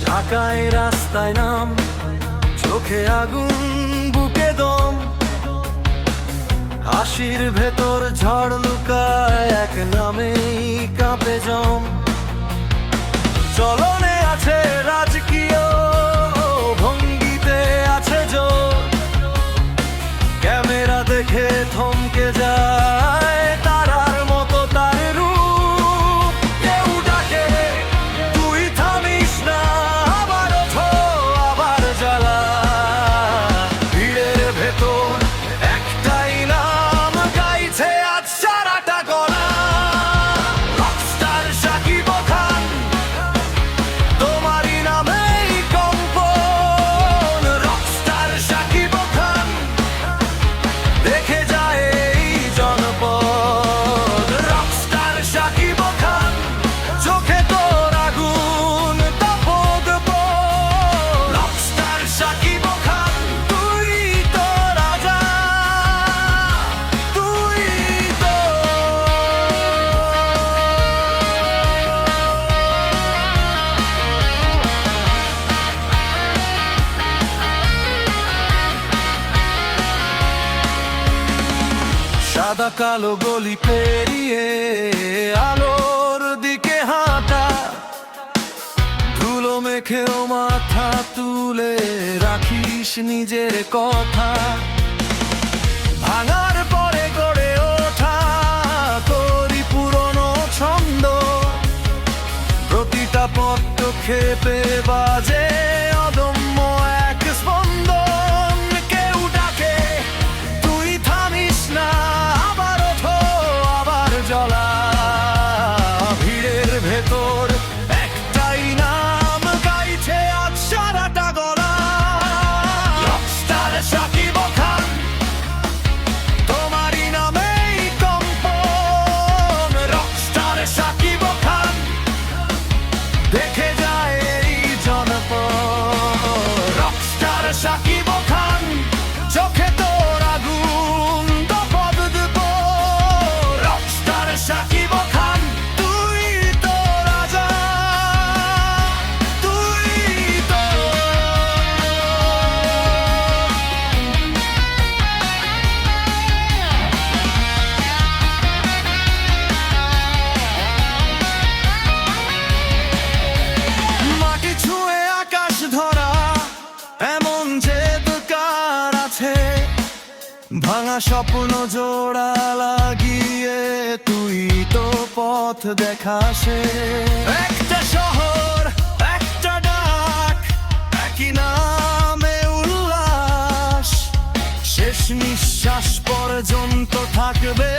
ঢাকায় রাস্তায় নাম, চোখে আগুন, বুকে দম, হাসির ভেতর ঝড় লুকায়, এক নামেই কাঁপে জম। চলনে আছে রাজকীয়, ভঙ্গিতে আছে জোর, ক্যামেরা দেখে থমকে যায়, তারার মতো তার রূপ। কেউ ডাকে তুই থামিস না, আবার ওঠো আবার জ্বালা। ভিড়ের ভেতর একটাই নাম গাইছে আজ সারাটা গলা, রকস্টার শাকিব খান, তোমারই নামেই কম্পন। রকস্টার শাকিব খান, দেখে যায় এই জনপদ। রকস্টার শাকিব খান, চোখে তোর আগুন, তাপদব। রকস্টার শাকিব খান, তুই তো রাজা, তুই তো। সাদা কালো গলি পেরিয়ে আলোর দিকে হাঁটা, ধুলো মেখেও মাথা তুলে রাখিস নিজের কথা। ভাঙার পরে গড়ে ওঠা তোরই পুরনো ছন্দ, প্রতিটা পদক্ষেপে বাজে অদম্য এক স্পন্দন। কেউ ডাকে তুই থামিস না, আবার ওঠো আবার জ্বলা। ভিড়ের ভেতর একটাই নাম গাইছে আজ সারাটা গলা, রকস্টার শাকিব খান, তোমারই নামেই কম্পন। রকস্টার শাকিব খান, দেখে যায় এই জনপদ। রকস্টার শাকিব খান, চোখে তোর আগুন, দপদব। রকস্টার শাকিব খান, তুই তো রাজা, তুই তো। মাটি ছুঁয়ে আকাশ ধরা, এমন যে দরকার আছে, ভাঙা স্বপ্ন জোড়া লাগিয়ে তুই তো পথ দেখাসে। একটা শহর, একটা ডাক, একই নামে উল্লাস, শেষ নিঃশ্বাস পর্যন্ত থাকবে